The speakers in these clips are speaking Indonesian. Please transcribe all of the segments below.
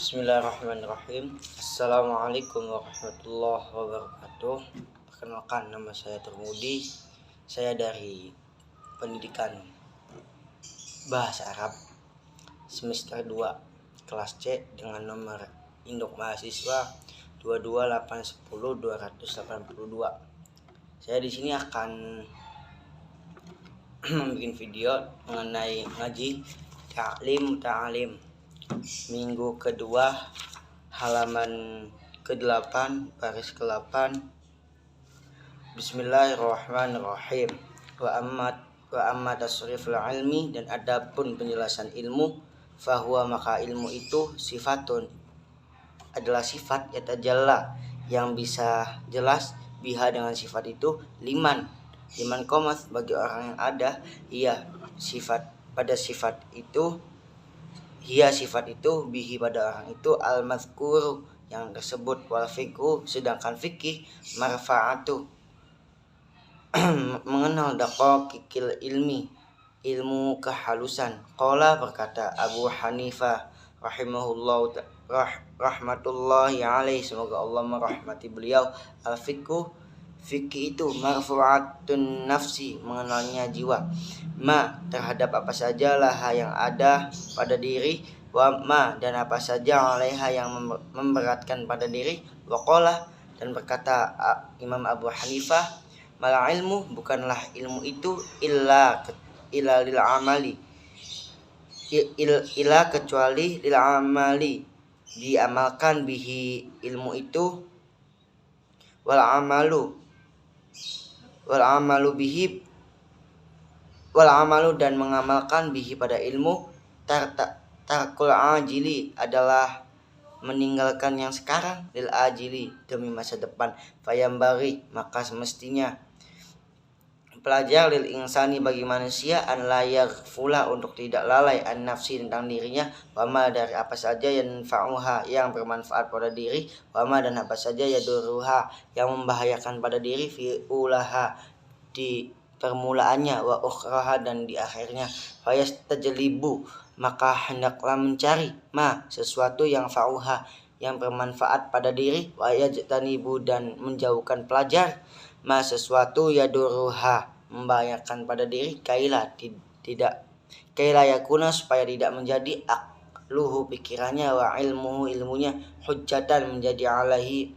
Bismillahirrahmanirrahim. Assalamualaikum warahmatullahi wabarakatuh. Perkenalkan, nama saya Termudi. Saya dari pendidikan bahasa Arab semester 2 kelas C dengan nomor induk mahasiswa 22810-282. Saya di sini akan membuat video mengenai ngaji ta'lim minggu kedua, halaman ke-8 baris ke-8. Bismillahirrahmanirrahim. Wa amma tasriful ilmi, dan adapun penjelasan ilmu, fahuwa, maka ilmu itu sifatun, adalah sifat yatajalla, yang bisa jelas, biha, dengan sifat itu, liman komas, bagi orang yang ada, iya sifat pada sifat itu, hiya sifat itu, bihi pada orang itu, al-mazkuru, yang tersebut, wal fikhu, sedangkan fikih, marfa'atu, mengenal daqaiqil ilmi, ilmu kehalusan. Qala, berkata Abu Hanifah rahmatullahi alaih, semoga Allah merahmati beliau, al-fikhu, fikih itu, marfu'atun nafsi, mengenalnya jiwa, ma, terhadap apa saja laha, yang ada pada diri, wa ma, dan apa saja alaiha, yang memberatkan pada diri, wa qala, dan berkata Imam Abu Hanifah, mala ilmu, bukanlah ilmu itu, illa lil amali, illa kecuali lil amali, diamalkan, bihi, ilmu itu, wal bihi, wal amalu, dan mengamalkan, bihi, pada ilmu, tarkul ajili, adalah meninggalkan yang sekarang, lil ajili, demi masa depan, fayambari, maka semestinya pelajar, lil insani, bagi manusia, an la yaghfula, untuk tidak lalai, an nafsi, tentang dirinya, wama, dari apa saja yang fa'uha, yang bermanfaat pada diri, wama, dan apa saja yaduruha, yang membahayakan pada diri, fi ulaha, di permulaannya, wa ukhraha, dan di akhirnya, fayastajlibu, maka hendaklah mencari, ma, sesuatu yang fa'uha, yang bermanfaat pada diri, wa yajtanibu, dan menjauhkan pelajar, ma, sesuatu yaduruha, membahayakan pada diri, kaila yakuna, supaya tidak menjadi akluhu, pikirannya, wa ilmuhu, ilmunya, hujjatan, menjadi alaihi,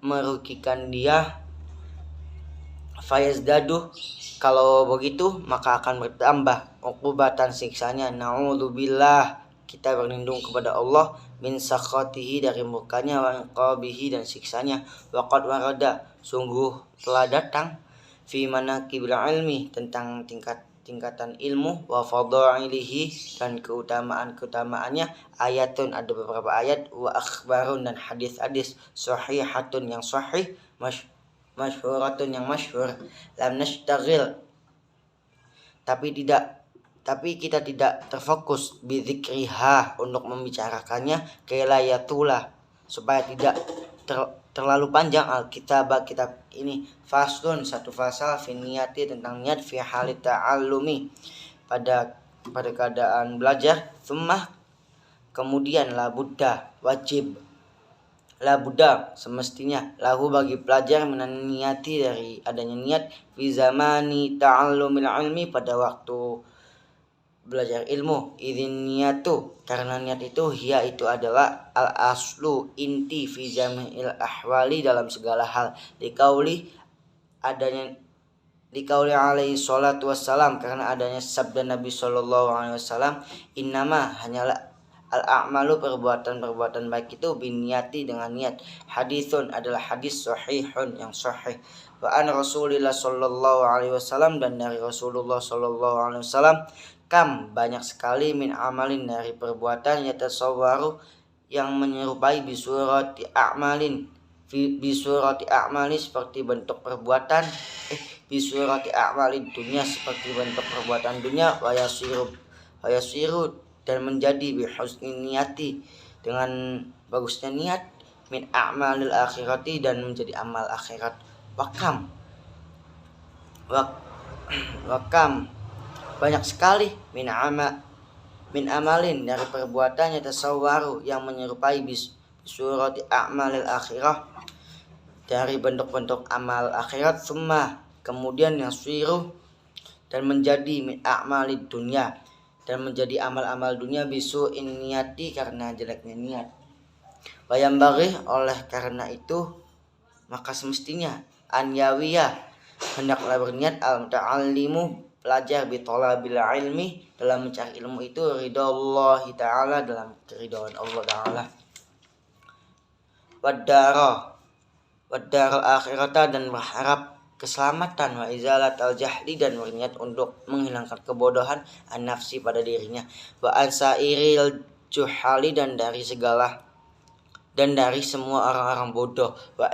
merugikan dia, fayazdadu, kalau begitu maka akan bertambah, uqubatan, siksanya, na'udzubillah, kita berlindung kepada Allah, min sakhatihi, dari murkanya, wa iqabihi, dan siksanya, wa qad warada, sungguh telah datang, fi manaqibil ilmi, tentang tingkatan ilmu, wa fadailihi, dan keutamaannya, ayatun, ada beberapa ayat, wa akhbarun, dan hadis-hadis, sahihatun, yang sahih, masyhuratun, yang masyhur, lam nastaghil, tapi kita tidak terfokus, bidzikriha, untuk membicarakannya, kailayatulah, supaya tidak terlalu panjang, kitab ini, faslun, satu fasal, fi niyati, tentang niat, fi halit ta'allumi, pada keadaan belajar, tsumma, kemudian, la budda, wajib, la budda, semestinya, lahu, bagi pelajar, minan niyati, dari adanya niat, fi zamani ta'allumil ilmi, pada waktu belajar ilmu, idzin niyatu, karena niat itu, hiya, itu adalah al aslu, inti, fi jami'il ahwali, dalam segala hal, liqauli alaihi salatu wassalam, karena adanya sabda Nabi sallallahu alaihi wasallam, innama, hanyalah al a'malu, perbuatan baik itu, binniyati, dengan niat, haditsun, adalah hadis, sahihun, yang sahih, wa an Rasulillah sallallahu alaihi wasallam, dan dari Rasulullah sallallahu alaihi wasallam, kam, banyak sekali, min amalin, dari perbuatan, yatasawwaru, yang menyerupai, bisurati a'malin, bisurati a'mali, seperti bentuk perbuatan, bisurati a'malin dunia, seperti bentuk perbuatan dunia, wayasiru, dan menjadi, bihusni niyati, dengan bagusnya niat, min a'malil akhirati, dan menjadi amal akhirat, wakam, banyak sekali, min min amalin dari perbuatannya tasawwaru yang menyerupai bisurati a'malil akhirah dari bentuk-bentuk amal akhirat, summa kemudian yasiru dan menjadi min a'malid dunya dan menjadi amal-amal dunia bisu'in niyati karena jeleknya niat. Bayambaghi oleh karena itu maka semestinya an yawiyah hendaklah berniat al muta'allimu pelajar bi talabil ilmi dalam mencari ilmu itu ridhallahi ta'ala dalam keridhaan Allah Ta'ala. Waddara akhirata dan berharap keselamatan wa izalat al jahli dan berniat untuk menghilangkan kebodohan an nafsi pada dirinya wa ansairil juhali dan dari semua orang-orang bodoh wa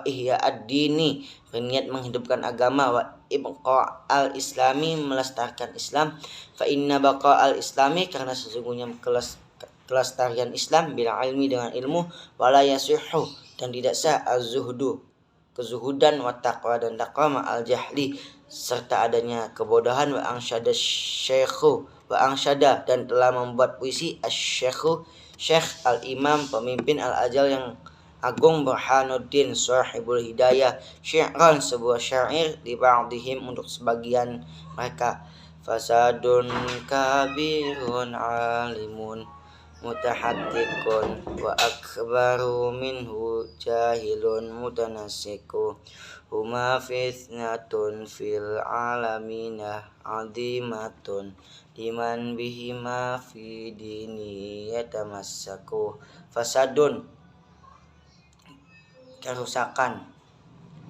ihya ad-dini berniat menghidupkan agama wa ibqa al-islami melestarikan Islam fa inna baqa al-islami karena sesungguhnya kelestarian Islam bila ilmi dengan ilmu wala yasihu dan tidak sah az-zuhdu kezuhudan wa taqwa dan taqwa al jahli serta adanya kebodohan wa angsyada dan telah membuat puisi asy-syekhu Syekh al-Imam pemimpin al-ajal yang agung Burhanuddin sahibul hidayah syi'ran sebuah syair di ba'dihim untuk sebagian mereka fasadun kabirun alimun mutahattikun wa akbaru minhu jahilun mutanasiku huma fitnatun fil alamina azimatun liman bihima fi dini yatamassaku. Fasadun kerusakan,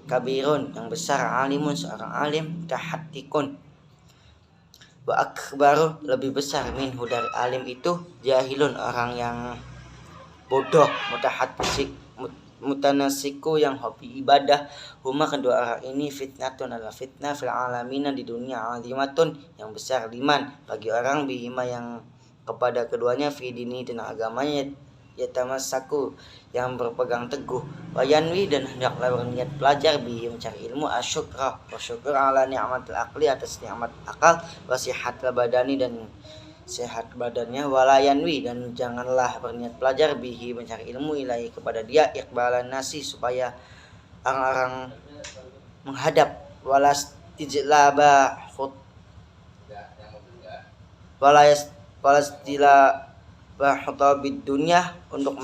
kabirun yang besar, alimun seorang alim, tahattikun wa akbaru lebih besar minhu dari alim itu jahilun orang yang bodoh, mutanasiku yang hobi ibadah. Huma kedua orang ini fitnatun adalah fitnah fil alamina di dunia azimatun yang besar liman bagi orang bihima yang kepada keduanya fi dini dan agamanya yatamassaku yang berpegang teguh wayanwi dan hendaklah berniat belajar bihi mencari ilmu asyukra wa syukur ala ni'matil aqli atas nikmat akal wasihatul badani dan sehat badannya walayanwi dan janganlah berniat belajar bihi mencari ilmu ilahi kepada dia iqbalan nasi supaya orang-orang menghadap walastijlaba khutbid dunya untuk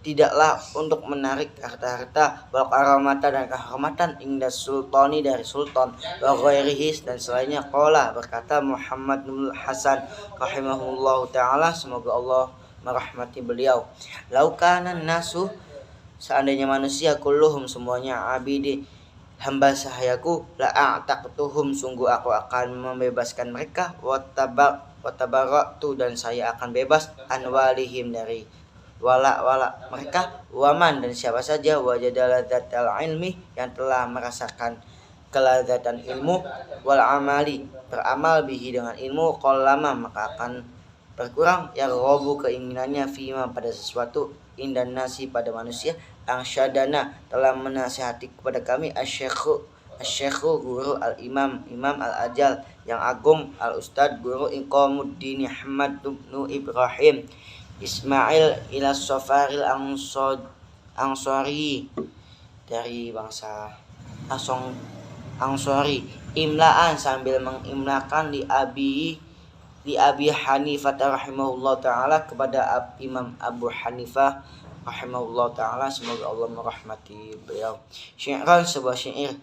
tidaklah untuk menarik harta-harta wal karamata dan kehormatan inda sultani dari sultan wa ghairihi dan selainnya. Qala berkata Muhammad bin Hasan rahimahullahu taala semoga Allah merahmati beliau, laukanan nasu seandainya manusia kulluhum semuanya abidi hamba sahayaku la a'taqtuhum sungguh aku akan membebaskan mereka wa tabaratu dan saya akan bebas anwalihim dari wala mereka waman dan siapa saja wajadaladzatal ilmi yang telah merasakan kelazatan ilmu wal amali beramal bihi dengan ilmu qallama maka akan berkurang ya ghabu keinginannya fima pada sesuatu indan nasi pada manusia angsyadana telah menasihati kepada kami asyekhu guru al-imam al-ajal yang agung al-ustad guru Iqamuddin Ahmad bin Ibrahim Ismail ila Safaril Ansori dari bangsa Ansori imlaan sambil mengimlakan li Abi Hanifah rahimahullah taala kepada Imam Abu Hanifah rahimahullah taala semoga Allah merahmati beliau. Syi'ran sebuah syair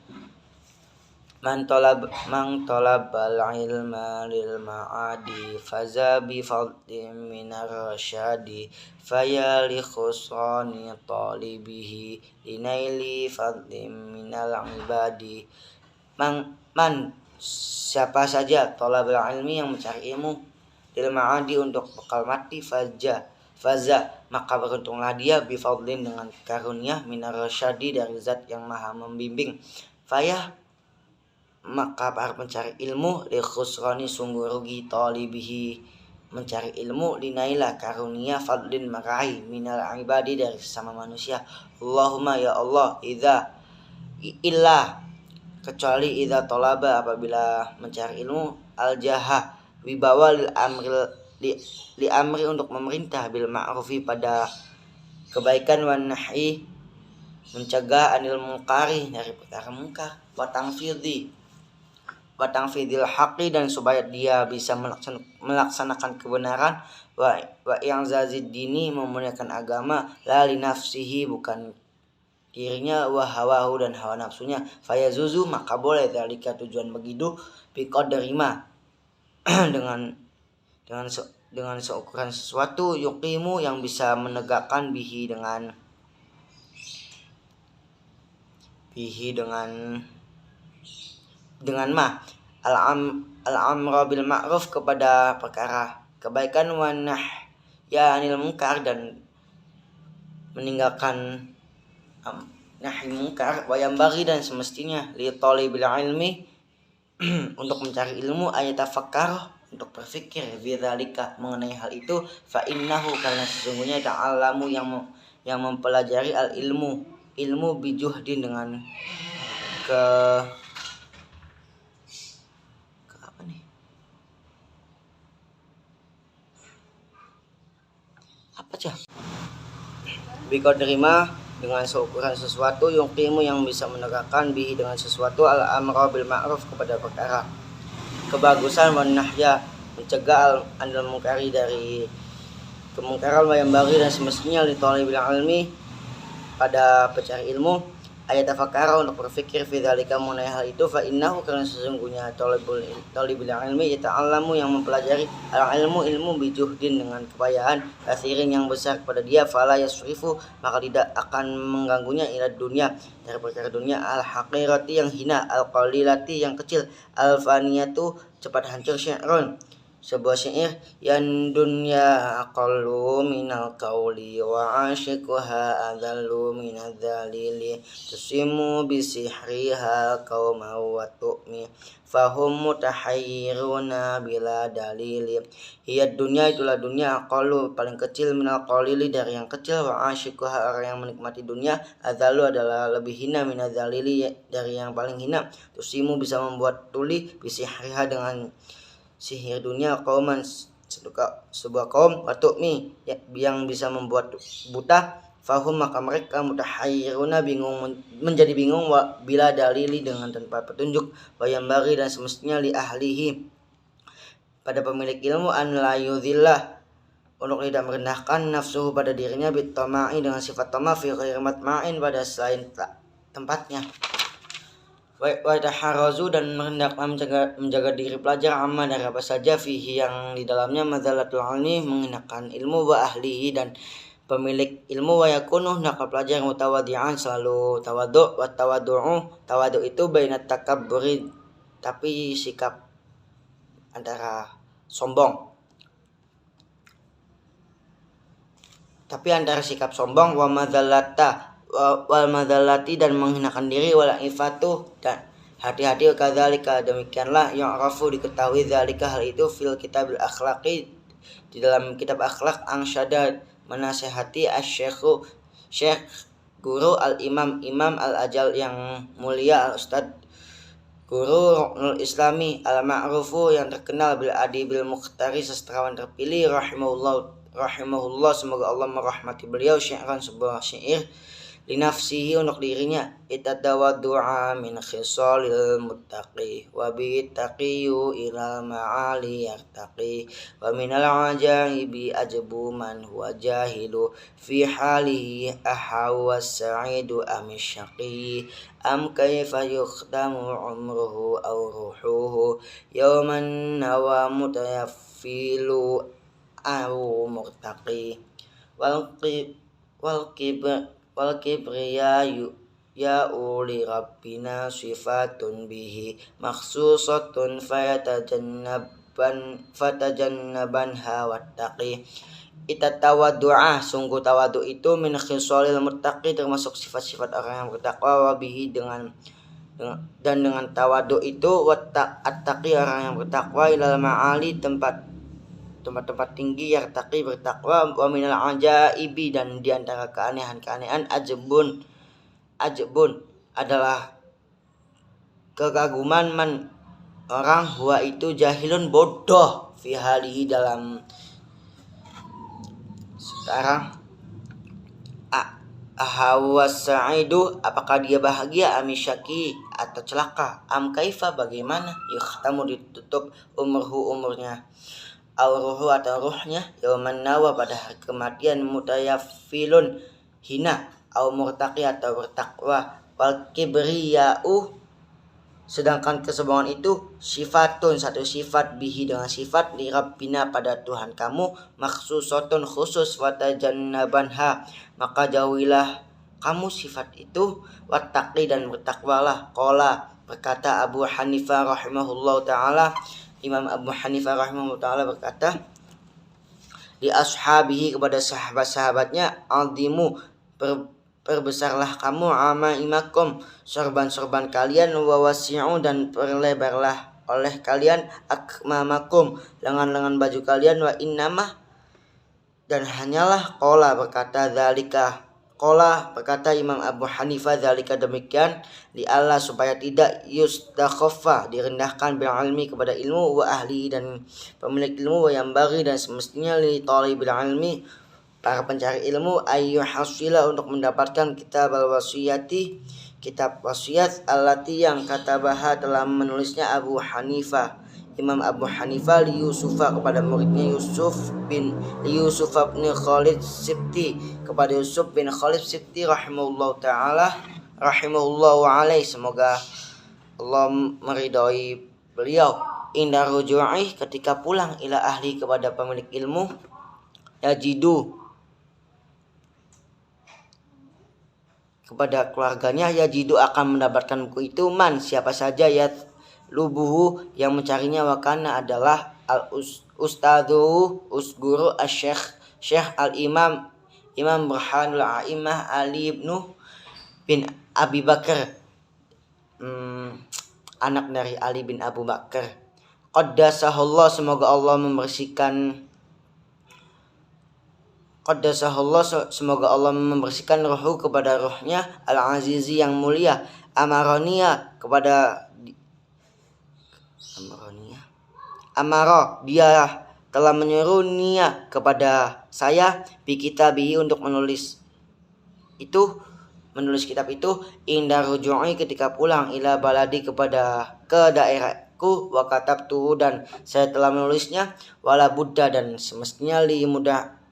Man talabal ilma lil ma'adi faza bi fadlin minar rasyadi faya li khusrani talibihi linaili fadlin minal ibadi. Man siapa saja talabal ilmi yang mencari ilmu lil ma'adi untuk bekal mati faza maka beruntunglah dia bi fadlin dengan karunia minar rasyadi dari zat yang maha membimbing. Faya maka para pencari ilmu li khusrani sungguh rugi talibihi mencari ilmu linaila karunia fadlin meraih minal ibadi dari sesama manusia. Allahumma ya Allah illa kecuali idza talaba apabila mencari ilmu al-jaha wibawa li amri untuk memerintah bil ma'rufi pada kebaikan, wan nahyi mencegah anil munkari dari perkara mungkar, wa tangfidil haqqi dan supaya dia bisa melaksanakan kebenaran, wa yang zazid dini memuliakan agama, la li nafsihi bukan dirinya, wa hawahu dan hawa nafsunya, fayazuzu maka boleh dalika tujuan begitu biqadarima dengan seukuran sesuatu, yuqimu yang bisa menegakkan bihi dengan ma al-amra bil ma'ruf kepada perkara kebaikan, wa nahya anil munkar dan meninggalkan nahi munkar, wa yambaghi dan semestinya li talibil ilmi untuk mencari ilmu ayatafakkar untuk berfikir bidzalika mengenai hal itu, fa innahu karena sesungguhnya ta'allamu yang mempelajari al ilmu bijuhdin dengan biqadarima dengan seukuran sesuatu, yuqimu yang bisa menegakkan bihi dengan sesuatu al-amra bil ma'ruf kepada perkara kebagusan, wan nahya mencegah anil munkari dari kemungkaran, wa yambaghi dan semestinya li talibil ilmi pada pencari ilmu ayatafakkara untuk berfikir fi dzalika mengenai hal itu, fa innahu karena sesungguhnya talibul ilmi yata'allamu yang mempelajari ilmu bijuhdin dengan kebayaan kasirin yang besar kepada dia, fala yasrifu maka tidak akan mengganggunya ila dunia dari perkara dunia, al haqirati yang hina, al qalilati yang kecil, al faniyatu cepat hancur, syi'run sebuah syair, yan dunya aqallu minal qawli wa ashiquha adallu minadh dhalili tusimu bisihriha qauma wa tu'mi fahum mutahayyiruna bila dalili. Hiya dunya itulah dunia, aqallu paling kecil, minal qalili dari yang kecil, wa ashiquha orang yang menikmati dunia, adallu adalah lebih hina, minadh dhalili dari yang paling hina, tusimu bisa membuat tuli, bisihriha dengan sihir dunia, kauman sebuah kaum, watu'mi yang bisa membuat buta, fahum maka mereka mutahayyiruna menjadi bingung, bila dalili dengan tanpa petunjuk, wayambari dan semestinya li ahlihi pada pemilik ilmu an la yudhillah untuk tidak merendahkan nafsuhu pada dirinya, bitama'i dengan sifat tama, fi ghairi matma'in pada selain tempatnya, wa taharazu dan hendaklah menjaga diri pelajar amma dari apa saja fihi yang di dalamnya madzalatul ilmi mengenakan ilmu, wa ahlihi dan pemilik ilmu, wa yakunu hendaklah pelajar mutawadi'an selalu tawadu, wa tawadu itu bainat takabburi tapi sikap antara sombong, wa madzalata wal madzalati dan menghinakan diri, wal ifatu dan hati-hati, kadzalika demikianlah yu'rafu diketahui dzalika hal itu fil kitabil akhlaqi di dalam kitab akhlak, angsyada menasihati syekh guru al imam al ajal yang mulia, al ustad guru Ruknul Islami al ma'rufu yang terkenal bil adibil mukhtari sastrawan terpilih, rahimahullah semoga Allah merahmati beliau, syi'ran sebuah syair linafsihi untuk dirinya, itadawaddu'a min khisalil muttaqi wa bi taqiyu ila ma'ali yartaqi wa minal ajaibi ajbu man huwa jahilu fi halihi ahawa sa'idu amisyaqi am kaifa yukhtamu umruhu aw ruhuhu yawman nawa mutayaffilu aw murtaqi wal kibriya ya uli rabbina sifatun bihi makhsusatun fatajannabanha wattaqi. Itatawaddu'a sungguh tawadu itu min khisalil muttaqi termasuk sifat-sifat orang yang bertakwa, wa bihi dengan tawadu itu wattaqi orang yang bertakwa, ilal ma'ali tempat tinggi, yartaqi bertakwa, wa minal ajaibi dan diantara keanehan ajbun adalah kekaguman man orang huwa itu jahilun bodoh, fi halihi dalam sekarang. Ahawas sa'idu, apakah dia bahagia, amisyaki atau celaka, am kaifa bagaimana, yukhtamu ditutup umurnya, ruhu atau ruhnya, yauman nawa pada hari kematian, mutayafilun hina, au murtaqi atau bertakwa, wal kibriya'u, sedangkan kesombongan itu sifatun, satu sifat, bihi dengan sifat, li rabbina pada Tuhan kamu, maksusotun khusus, watajannabanha maka jauhilah kamu sifat itu, wattaqi dan bertakwalah. Qala berkata Abu Hanifah rahimahullahu taala, Imam Abu Hanifah rahimahullahu taala berkata di ashabihi kepada sahabat-sahabatnya, aldimu perbesarlah kamu amaimakum sorban-sorban kalian, wawasi'u dan perlebarlah oleh kalian akmamakum lengan-lengan baju kalian, wa innamah dan hanyalah qala berkata Imam Abu Hanifah dzalika demikian li Allah supaya tidak yustakhaffa direndahkan bil ilmi kepada ilmu, wa ahli dan pemilik ilmu, wa yang bagi dan semestinya li talibil ilmi para pencari ilmu, ayu hasila untuk mendapatkan kitab al-wasiyati, kitab wasiat, allati yang katabaha telah menulisnya Imam Abu Hanifah li Yusufa kepada muridnya Yusuf bin Khalid Sibti, kepada Yusuf bin Khalid Sibti rahimahullahu alaih, semoga Allah meridhai beliau. Inda ruju'i ketika pulang ila ahli kepada pemilik ilmu, yajidu kepada keluarganya, yajidu akan mendapatkan buku itu man siapa saja ya lubuhu yang mencarinya, wakana adalah al guru Syekh al Imam Burhanul A'imah Ali ibnu bin Abi Bakar, anak dari Ali bin Abu Bakar. Qaddasahullah semoga Allah membersihkan ruhu kepada ruhnya, al-azizi yang mulia, amaroniya dia telah menyuruh Nia kepada saya, bi kitabihi untuk menulis kitab itu, inda ruju'i ketika pulang, ila baladi ke daerahku, wa katabtuhu dan saya telah menulisnya, wala buddha dan semestinya li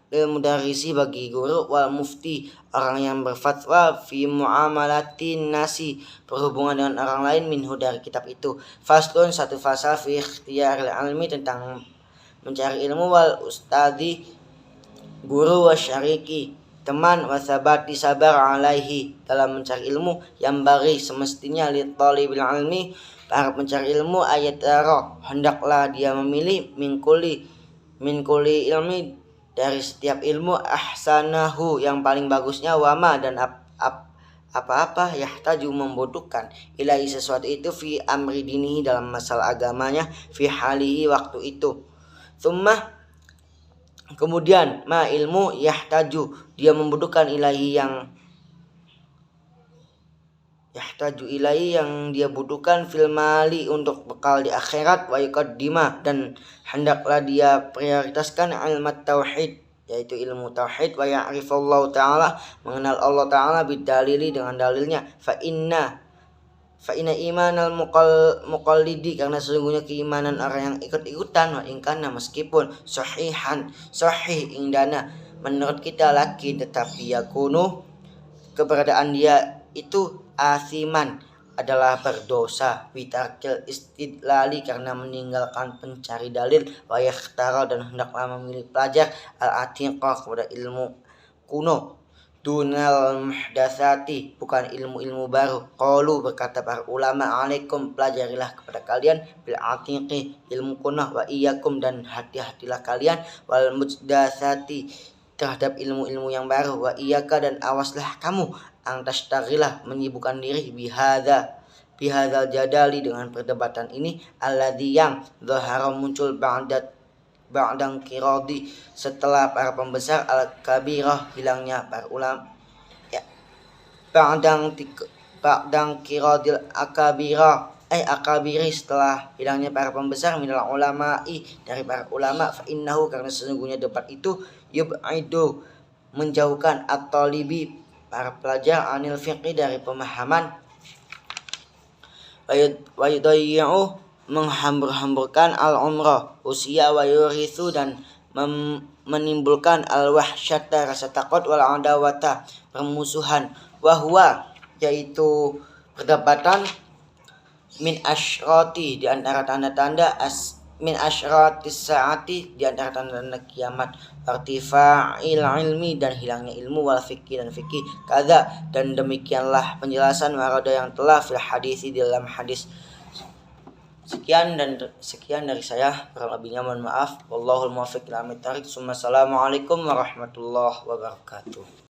mudarrisi bagi guru, wal mufti orang yang berfatwa, fi muamalatin nasi berhubungan dengan orang lain, minhu dari kitab itu, faslun satu fasal fi ikhtiyaril ilmi tentang mencari ilmu, wal ustadi guru, wa syariki teman, wa sabati sabar alaihi dalam mencari ilmu, yang bagi semestinya li talibil ilmi para pencari ilmu, ayatara hendaklah dia memilih min kulli ilmi dari setiap ilmu, ahsanahu yang paling bagusnya, wama dan apa-apa yahtaju membutuhkan, ilahi sesuatu itu, fi amri dinihi dalam masalah agamanya, fi halihi waktu itu, thumma kemudian ma ilmu yahtaju dia membutuhkan ilahi yang dia butuhkan, fil mali untuk bekal di akhirat, wa yuqaddima dan hendaklah dia prioritaskan ilmu tauhid yaitu ilmu tauhid, wa ya'rifallahu ta'ala mengenal Allah ta'ala bidalili dengan dalilnya, fa inna imanal muqallidi karena sesungguhnya keimanan orang yang ikut-ikutan, wa ingkana meskipun sahih indana menurut kita laki, tetapi yakunu keberadaan dia itu asiman adalah berdosa, bitarkil istidlali karena meninggalkan pencari dalil, wa yakhtara dan hendaklah memilih pelajar al-atiqah kepada ilmu kuno, dunal muhdatsati bukan ilmu-ilmu baru. Qalu berkata para ulama, alaikum pelajarilah kepada kalian bil atiqi ilmu kuno, wa iyyakum dan hati-hatilah kalian wal muhdatsati terhadap ilmu-ilmu yang baru, wa iyyaka dan awaslah kamu angtastaghilah menyibukkan diri bihadzal jadali dengan perdebatan ini, alladzi yang zahara muncul ba'dang kiradi setelah para pembesar, al-kabirah hilangnya para ulama ya, ba'dang kiradil akabirah akabiri, setelah hilangnya para pembesar, minal ulama'i, dari para ulama, fa innahu, karena sesungguhnya debat itu yub'idu, menjauhkan at-talibi, para pelajar, anil fiqhi, dari pemahaman, wa yudayyi'u, menghambur-hamburkan al-umrah, usia, wa yurithu, dan menimbulkan al-wahsyata, rasa takut, wal adawata, permusuhan, wahwa, yaitu perdebatan, min asyrati, di antara tanda-tanda min asyratis saati, di antara tanda-tanda kiamat, irtifa'il ilmi, dan hilangnya ilmu, wal fikih, dan fikih, kada, dan demikianlah penjelasan warada yang telah fil hadis, di dalam hadis. Sekian dari saya, kurang lebihnya mohon maaf. Wallahul muwaffiq ila aqwamit thoriq. Assalamualaikum warahmatullahi wabarakatuh.